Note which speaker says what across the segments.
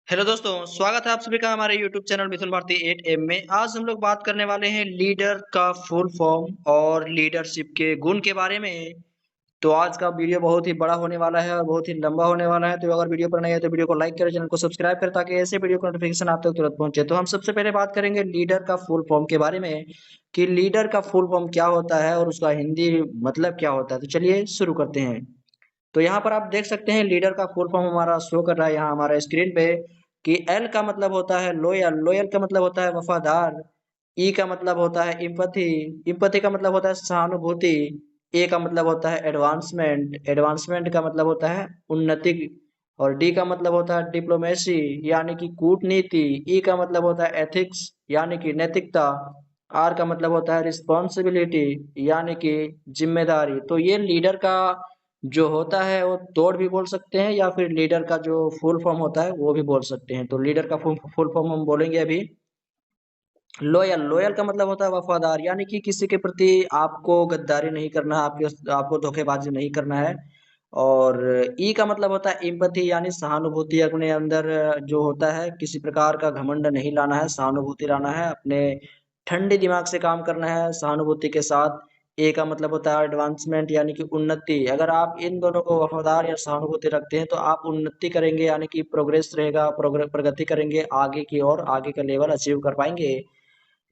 Speaker 1: Hello दोस्तों, स्वागत है आप सभी का हमारे यूट्यूब चैनल मिथुन भारती 8M में। आज हम लोग बात करने वाले हैं लीडर का फुल फॉर्म और लीडरशिप के गुण के बारे में। तो आज का वीडियो बहुत ही बड़ा होने वाला है और बहुत ही लंबा होने वाला है। तो अगर वीडियो पर नहीं है तो वीडियो को लाइक करें, चैनल को सब्सक्राइब करें ताकि ऐसे वीडियो का नोटिफिकेशन आप तक तुरंत पहुंचे। तो हम सबसे पहले बात करेंगे लीडर का फुल फॉर्म के बारे में कि लीडर का फुल फॉर्म क्या होता है और उसका हिंदी मतलब क्या होता है। तो चलिए शुरू करते हैं। तो यहाँ पर आप देख सकते हैं लीडर का फुल फॉर्म हमारा शो कर रहा है यहाँ हमारे स्क्रीन पे कि एल का मतलब होता है लोयल, लोयल का मतलब होता है वफादार। ई का मतलब होता है इम्पथी, इम्पथी का मतलब होता है सहानुभूति। ए का मतलब होता है एडवांसमेंट, एडवांसमेंट का मतलब होता है उन्नति। और डी का मतलब होता है डिप्लोमेसी यानी कि कूटनीति। ई का मतलब होता है एथिक्स यानी कि नैतिकता। आर का मतलब होता है रिस्पॉन्सिबिलिटी यानी कि जिम्मेदारी। तो ये लीडर का जो होता है वो तोड़ भी बोल सकते हैं या फिर लीडर का जो फुल फॉर्म होता है वो भी बोल सकते हैं। तो लीडर का फुल फॉर्म हम बोलेंगे अभी। लॉयल, लॉयल का मतलब होता है वफादार यानी कि किसी के प्रति आपको गद्दारी नहीं करना है, आपके आपको धोखेबाजी नहीं करना है। और ई का मतलब होता है इम्पथी यानी सहानुभूति। अपने अंदर जो होता है किसी प्रकार का घमंड नहीं लाना है, सहानुभूति लाना है, अपने ठंडे दिमाग से काम करना है सहानुभूति के साथ। ए का मतलब होता है एडवांसमेंट यानी कि उन्नति। अगर आप इन दोनों को वफादार या सहानुभूति रखते हैं तो आप उन्नति करेंगे यानी कि प्रोग्रेस रहेगा, प्रगति करेंगे आगे की ओर, आगे का लेवल अचीव कर पाएंगे।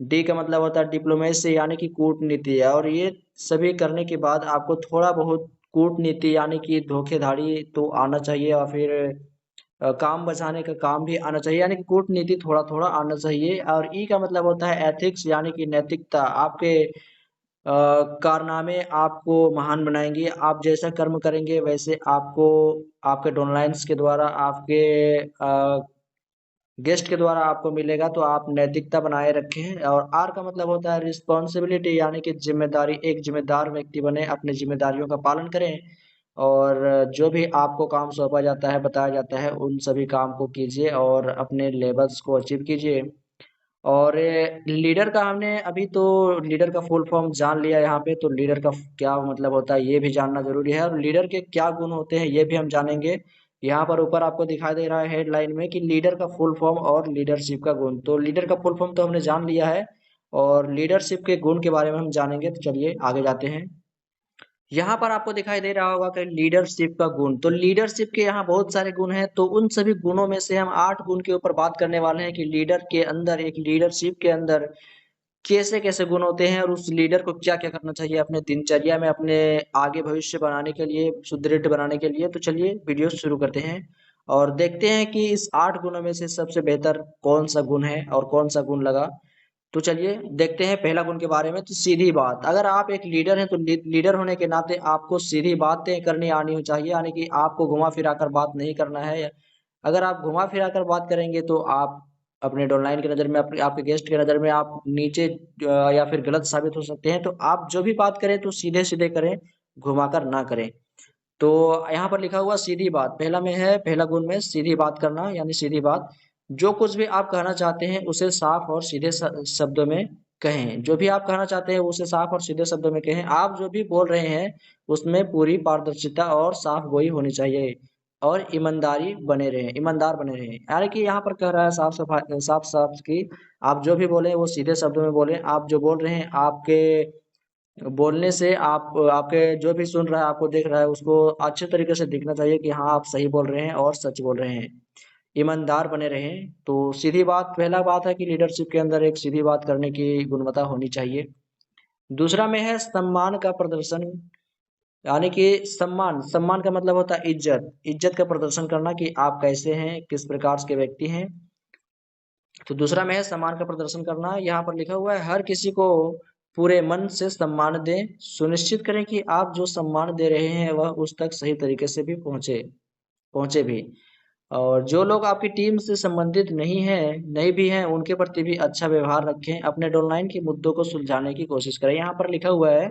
Speaker 1: डी का मतलब होता है डिप्लोमेसी यानी कि कूटनीति। और ये सभी करने के बाद आपको थोड़ा बहुत कूटनीति यानी कि धोखेधड़ी तो आना चाहिए और फिर काम बचाने का काम भी आना चाहिए यानी कि कूटनीति थोड़ा थोड़ा आना चाहिए। और ई का मतलब होता है एथिक्स यानी कि नैतिकता। आपके कारनामे आपको महान बनाएंगे। आप जैसा कर्म करेंगे वैसे आपको आपके डाउनलाइंस के द्वारा, आपके गेस्ट के द्वारा आपको मिलेगा। तो आप नैतिकता बनाए रखें। और आर का मतलब होता है रिस्पॉन्सिबिलिटी यानी कि जिम्मेदारी। एक जिम्मेदार व्यक्ति बने, अपनी जिम्मेदारियों का पालन करें और जो भी आपको काम सौंपा जाता है, बताया जाता है, उन सभी काम को कीजिए और अपने लेवल्स को अचीव कीजिए। और लीडर का हमने अभी तो लीडर का फुल फॉर्म जान लिया। यहाँ पे तो लीडर का क्या मतलब होता है ये भी जानना जरूरी है और लीडर के क्या गुण होते हैं ये भी हम जानेंगे। यहाँ पर ऊपर आपको दिखाई दे रहा है हेडलाइन में कि लीडर का फुल फॉर्म और लीडरशिप का गुण। तो लीडर का फुल फॉर्म तो हमने जान लिया है और लीडरशिप के गुण के बारे में हम जानेंगे। तो चलिए आगे जाते हैं। यहाँ पर आपको दिखाई दे रहा होगा कि लीडरशिप का गुण। तो लीडरशिप के यहाँ बहुत सारे गुण हैं। तो उन सभी गुणों में से हम 8 गुण के ऊपर बात करने वाले हैं कि लीडर के अंदर, एक लीडरशिप के अंदर कैसे कैसे गुण होते हैं और उस लीडर को क्या क्या करना चाहिए अपने दिनचर्या में, अपने आगे भविष्य बनाने के लिए, सुदृढ़ बनाने के लिए। तो चलिए वीडियो शुरू करते हैं और देखते हैं कि इस 8 गुणों में से सबसे बेहतर कौन सा गुण है और कौन सा गुण लगा। तो चलिए देखते हैं पहला गुण के बारे में। तो सीधी बात। अगर आप एक लीडर हैं तो लीडर होने के नाते आपको सीधी बातें करनी आनी चाहिए यानी कि आपको घुमा फिरा कर बात नहीं करना है। अगर आप घुमा फिरा कर बात करेंगे तो आप अपने डाउनलाइन की नज़र में, अपने आपके गेस्ट की नज़र में आप नीचे या फिर गलत साबित हो सकते हैं। तो आप जो भी बात करें तो सीधे सीधे करें, घुमाकर ना करें। तो यहाँ पर लिखा हुआ सीधी बात पहला में है, पहला गुण में सीधी बात करना यानी सीधी बात। जो कुछ भी आप कहना चाहते हैं उसे साफ और सीधे शब्दों में कहें। जो भी आप कहना चाहते हैं उसे साफ और सीधे शब्दों में कहें। आप जो भी बोल रहे हैं उसमें पूरी पारदर्शिता और साफ गोई होनी चाहिए और ईमानदारी बने रहें, ईमानदार बने रहें। यानी कि यहाँ पर कह रहा है साफ सफाई, साफ साफ की आप जो भी बोले वो सीधे शब्दों में बोले। आप जो बोल रहे हैं आपके बोलने से आप, आपके जो भी सुन रहा है, आपको देख रहा है, उसको अच्छे तरीके से दिखना चाहिए कि हाँ आप सही बोल रहे हैं और सच बोल रहे हैं, ईमानदार बने रहें। तो सीधी बात पहला बात है कि लीडरशिप के अंदर एक सीधी बात करने की गुणवत्ता होनी चाहिए। दूसरा में है सम्मान का प्रदर्शन यानी कि सम्मान, सम्मान का मतलब होता है इज्जत, इज्जत का प्रदर्शन करना कि आप कैसे हैं, किस प्रकार के व्यक्ति हैं। तो दूसरा में है सम्मान का प्रदर्शन करना। यहाँ पर लिखा हुआ है हर किसी को पूरे मन से सम्मान दें, सुनिश्चित करें कि आप जो सम्मान दे रहे हैं वह उस तक सही तरीके से भी पहुंचे, पहुंचे भी। और जो लोग आपकी टीम से संबंधित नहीं भी हैं उनके प्रति भी अच्छा व्यवहार रखें। अपने डॉनलाइन के मुद्दों को सुलझाने की कोशिश करें। यहाँ पर लिखा हुआ है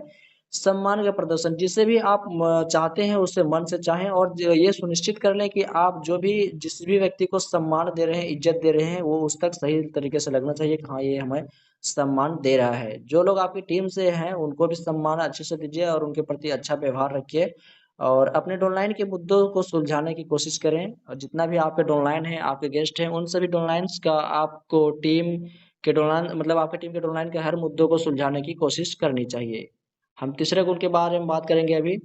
Speaker 1: सम्मान का प्रदर्शन, जिसे भी आप चाहते हैं उससे मन से चाहें और ये सुनिश्चित कर लें कि आप जो भी, जिस भी व्यक्ति को सम्मान दे रहे हैं, इज्जत दे रहे हैं, वो उस तक सही तरीके से लगना चाहिए कि हाँ ये हमें सम्मान दे रहा है। जो लोग आपकी टीम से हैं उनको भी सम्मान अच्छे से दीजिए और उनके प्रति अच्छा व्यवहार रखिए। और अपने डाउनलाइन के मुद्दों को सुलझाने की कोशिश करें और जितना भी आपके डाउनलाइन है, आपके गेस्ट हैं, उन सभी डाउनलाइन्स का आपको टीम के डाउनलाइन मतलब आपकी टीम के डाउनलाइन के हर मुद्दों को सुलझाने की कोशिश करनी चाहिए। हम तीसरे गुण के बारे में बात करेंगे अभी।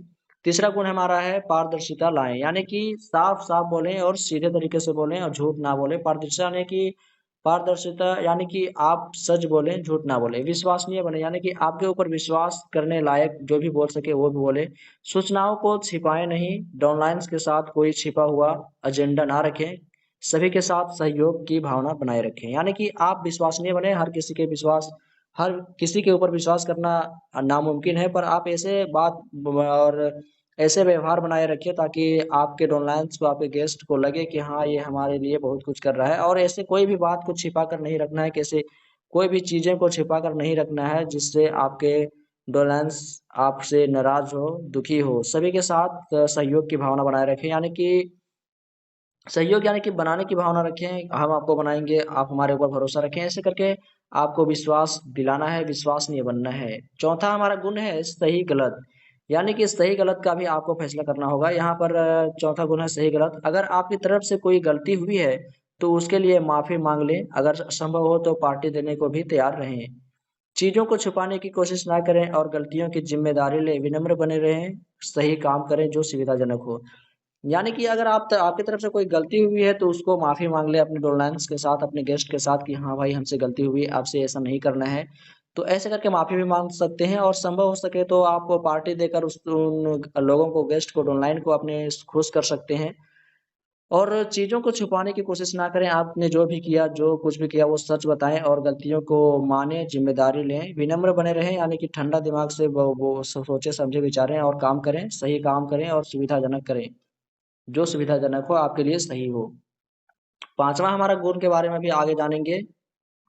Speaker 1: तीसरा गुण हमारा है पारदर्शिता लाएं, यानी कि साफ-साफ बोलें और सीधे तरीके से बोलें और झूठ ना बोलें। पारदर्शिता यानी कि यानी कि आप सच बोलें, झूठ ना बोलें। विश्वसनीय बने, यानी कि आपके ऊपर विश्वास करने लायक जो भी बोल सके वो भी बोले। सूचनाओं को छिपाएं नहीं, डाउनलाइंस के साथ कोई छिपा हुआ एजेंडा ना रखें। सभी के साथ सहयोग की भावना बनाए रखें, यानी कि आप विश्वसनीय बने। हर किसी के ऊपर विश्वास करना नामुमकिन है, पर आप ऐसे बात और ऐसे व्यवहार बनाए रखिए ताकि आपके डाउनलाइंस को, आपके गेस्ट को लगे कि हाँ, ये हमारे लिए बहुत कुछ कर रहा है। और ऐसे कोई भी बात को छिपा कर नहीं रखना है, कैसे कोई भी चीज़ें को छिपा कर नहीं रखना है जिससे आपके डाउनलाइंस आपसे नाराज़ हो, दुखी हो। सभी के साथ सहयोग की भावना बनाए रखें, यानी कि सहयोग यानी कि बनाने की भावना रखें, हम आपको बनाएँगे, आप हमारे ऊपर भरोसा रखें, ऐसे करके आपको विश्वास दिलाना है, विश्वसनीय बनना है। चौथा हमारा गुण है सही-गलत, यानी कि सही-गलत का भी आपको फैसला करना होगा। यहाँ पर चौथा गुण है सही-गलत। अगर आपकी तरफ से कोई गलती हुई है, तो उसके लिए माफ़ी माँग लें, अगर संभव हो तो पार्टी देने को भी तैयार रहें। चीज़ों को छुपाने की कोशिश ना करें और गलतियों की ज़िम्मेदारी लें, विनम्र बने रहें, सही काम करें जो सुविधाजनक हो। यानी कि अगर आपकी तरफ से कोई गलती हुई है तो उसको माफ़ी माँग लें अपने डोरलेंस के साथ, अपने गेस्ट के साथ कि हाँ भाई हमसे गलती हुई, आपसे ऐसा नहीं करना है। तो ऐसे करके माफ़ी भी माँग सकते हैं और संभव हो सके तो आप पार्टी देकर उस उन लोगों को, गेस्ट को, डोनलाइन को अपने खुश कर सकते हैं। और चीज़ों को छुपाने की कोशिश ना करें, आपने जो भी किया, जो कुछ भी किया वो सच बताएँ और गलतियों को मानें, ज़िम्मेदारी लें, विनम्र बने रहें, यानी कि ठंडा दिमाग से वो सोचें, समझें, विचारें और काम करें, सही काम करें और सुविधाजनक करें। जो सुविधाजनक हो, आपके लिए सही हो। 5वाँ हमारा गुण के बारे में भी आगे जानेंगे।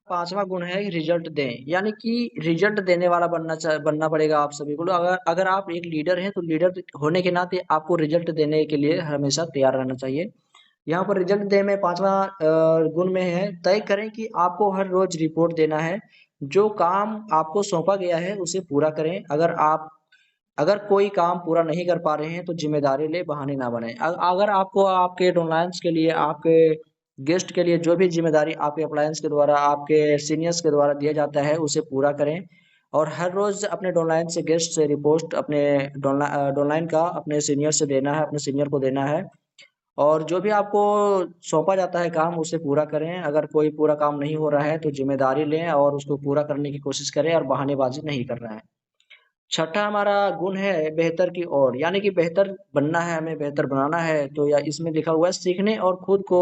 Speaker 1: 5वाँ गुण है रिज़ल्ट दें, यानी कि रिज़ल्ट देने वाला बनना पड़ेगा आप सभी को। अगर अगर आप एक लीडर हैं, तो लीडर होने के नाते आपको रिज़ल्ट देने के लिए हमेशा तैयार रहना चाहिए। यहाँ पर रिज़ल्ट दे में 5वाँ गुण में है, तय करें कि आपको हर रोज़ रिपोर्ट देना है। जो काम आपको सौंपा गया है, उसे पूरा करें। अगर कोई काम पूरा नहीं कर पा रहे हैं तो ज़िम्मेदारी लें, बहाने ना बनाएँ। अगर आपको आपके डाउनलाइन्स के लिए, आपके गेस्ट के लिए जो भी ज़िम्मेदारी आपके अप्लायंस के द्वारा, आपके सीनियर्स के द्वारा दिया जाता है, उसे पूरा करें। और हर रोज़ अपने डाउनलाइन से, गेस्ट से रिपोर्ट अपने डाउनलाइन का अपने सीनियर से देना है, अपने सीनियर को देना है। और जो भी आपको सौंपा जाता है काम, उसे पूरा करें। अगर कोई पूरा काम नहीं हो रहा है तो ज़िम्मेदारी लें और उसको पूरा करने की कोशिश करें और बहानेबाज़ी नहीं करना है। छठा हमारा गुण है बेहतर की ओर, यानी कि बेहतर बनना है, हमें बेहतर बनाना है। तो या इसमें लिखा हुआ है सीखने और खुद को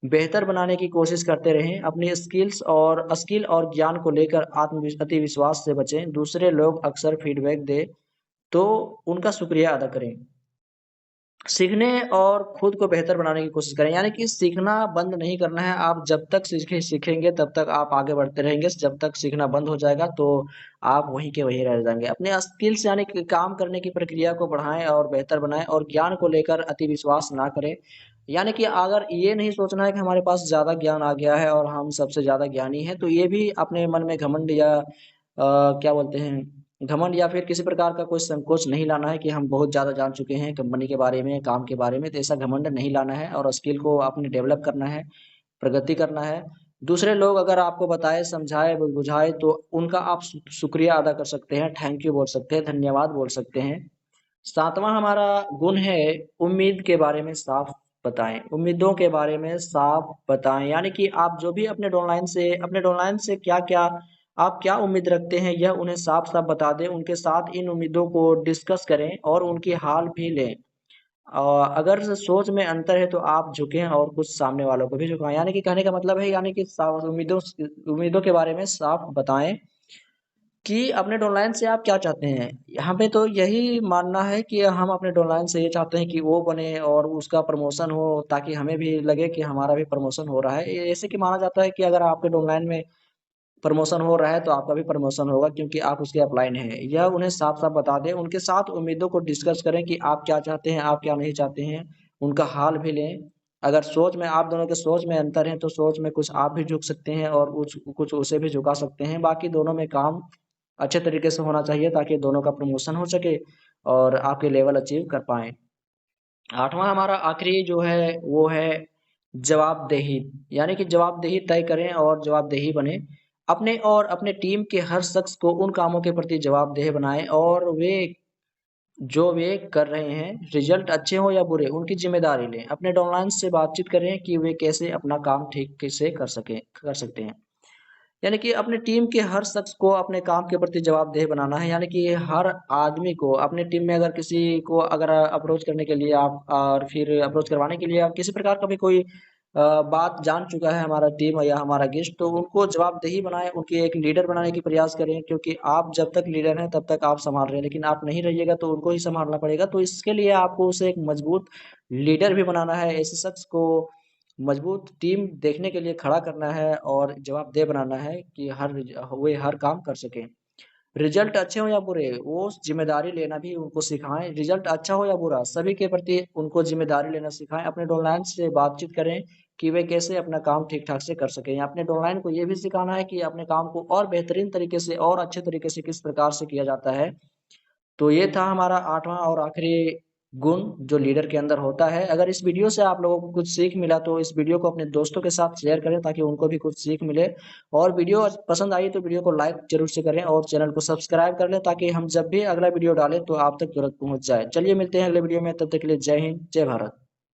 Speaker 1: बेहतर बनाने की कोशिश करते रहें। अपनी स्किल और ज्ञान को लेकर अति विश्वास से बचें। दूसरे लोग अक्सर फीडबैक दें तो उनका शुक्रिया अदा करें। सीखने और खुद को बेहतर बनाने की कोशिश करें, यानी कि सीखना बंद नहीं करना है। आप जब तक सीखेंगे तब तक आप आगे बढ़ते रहेंगे। जब तक सीखना बंद हो जाएगा तो आप वहीं के वहीं रह जाएँगे। अपने स्किल्स यानी कि काम करने की प्रक्रिया को बढ़ाएँ और बेहतर बनाएँ और ज्ञान को लेकर अति विश्वास ना करें। यानी कि अगर ये नहीं सोचना है कि हमारे पास ज़्यादा ज्ञान आ गया है और हम सबसे ज़्यादा ज्ञानी हैं, तो ये भी अपने मन में घमंड या क्या बोलते हैं, घमंड या फिर किसी प्रकार का कोई संकोच नहीं लाना है कि हम बहुत ज़्यादा जान चुके हैं कंपनी के बारे में, काम के बारे में। तो ऐसा घमंड नहीं लाना है और स्किल को अपने डेवलप करना है, प्रगति करना है। दूसरे लोग अगर आपको बताएँ, समझाएँ, बुझाएँ तो उनका आप शुक्रिया अदा कर सकते हैं, थैंक यू बोल सकते हैं, धन्यवाद बोल सकते हैं। 7वाँ हमारा गुण है उम्मीद के बारे में साफ बताएँ, उम्मीदों के बारे में साफ बताएँ, यानी कि आप जो भी अपने डाउनलाइन से क्या-क्या आप क्या उम्मीद रखते हैं, यह उन्हें साफ-साफ बता दें। उनके साथ इन उम्मीदों को डिस्कस करें और उनकी हाल भी लें। अगर सोच में अंतर है तो आप झुकें और कुछ सामने वालों को भी झुकाएँ। यानी कि कहने का मतलब है, यानी कि साफ उम्मीदों के बारे में साफ बताएँ कि अपने डाउनलाइन से आप क्या चाहते हैं? हमें तो यही मानना है कि हम अपने डाउनलाइन से ये चाहते हैं कि वो बने और उसका प्रमोशन हो, ताकि हमें भी लगे कि हमारा भी प्रमोशन हो रहा है। ये ऐसे कि माना जाता है कि अगर आपके डाउनलाइन में प्रमोशन हो रहा है तो आपका भी प्रमोशन होगा, क्योंकि आप उसके अपलाइन हैं। यह उन्हें साफ-साफ बता दें। उनके साथ उम्मीदों को डिस्कस करें कि आप क्या चाहते हैं, आप क्या नहीं चाहते हैं। उनका हाल भी लें। अगर सोच में आप दोनों के सोच में अंतर है तो सोच में कुछ आप भी झुक सकते हैं और कुछ कुछ उसे भी झुका सकते हैं। बाकी दोनों में काम अच्छे तरीके से होना चाहिए ताकि दोनों का प्रमोशन हो सके और आपके लेवल अचीव कर पाएँ। 8वां हमारा आखिरी जो है वो है जवाबदेही, यानी कि जवाबदेही तय करें और जवाबदेही बने। अपने और अपने टीम के हर शख्स को उन कामों के प्रति जवाबदेह बनाएं और वे जो वे कर रहे हैं रिजल्ट अच्छे हो या बुरे उनकी जिम्मेदारी लें। अपने डाउनलाइन से बातचीत करें कि वे कैसे अपना काम ठीक से कर सकते हैं। यानी कि अपने टीम के हर शख्स को अपने काम के प्रति जवाबदेह बनाना है, यानी कि हर आदमी को अपने टीम में अगर किसी को अगर अप्रोच करने के लिए आप और फिर अप्रोच करवाने के लिए आप किसी प्रकार का भी कोई बात जान चुका है हमारा टीम या हमारा गेस्ट, तो उनको जवाबदेही बनाए, उनके एक लीडर बनाने की प्रयास करें, क्योंकि आप जब तक लीडर हैं तब तक आप संभाल रहे हैं, लेकिन आप नहीं रहिएगा तो उनको ही संभालना पड़ेगा। तो इसके लिए आपको उसे एक मजबूत लीडर भी बनाना है, ऐसे शख्स को मजबूत टीम देखने के लिए खड़ा करना है और जवाबदेह बनाना है कि वे हर काम कर सकें। रिजल्ट अच्छे हो या बुरे, वो ज़िम्मेदारी लेना भी उनको सिखाएँ। रिजल्ट अच्छा हो या बुरा, सभी के प्रति उनको ज़िम्मेदारी लेना सिखाएँ। अपने डॉनलाइन से बातचीत करें कि वे कैसे अपना काम ठीक-ठाक से कर सकें। अपने डॉनलाइन को ये भी सिखाना है कि अपने काम को और बेहतरीन तरीके से और अच्छे तरीके से किस प्रकार से किया जाता है। तो ये था हमारा 8वां और आखिरी गुण जो लीडर के अंदर होता है। अगर इस वीडियो से आप लोगों को कुछ सीख मिला तो इस वीडियो को अपने दोस्तों के साथ शेयर करें ताकि उनको भी कुछ सीख मिले। और वीडियो पसंद आई तो वीडियो को लाइक ज़रूर से करें और चैनल को सब्सक्राइब कर लें ताकि हम जब भी अगला वीडियो डालें तो आप तक तुरंत पहुँच जाए। चलिए मिलते हैं अगले वीडियो में, तब तक के लिए जय हिंद, जय भारत।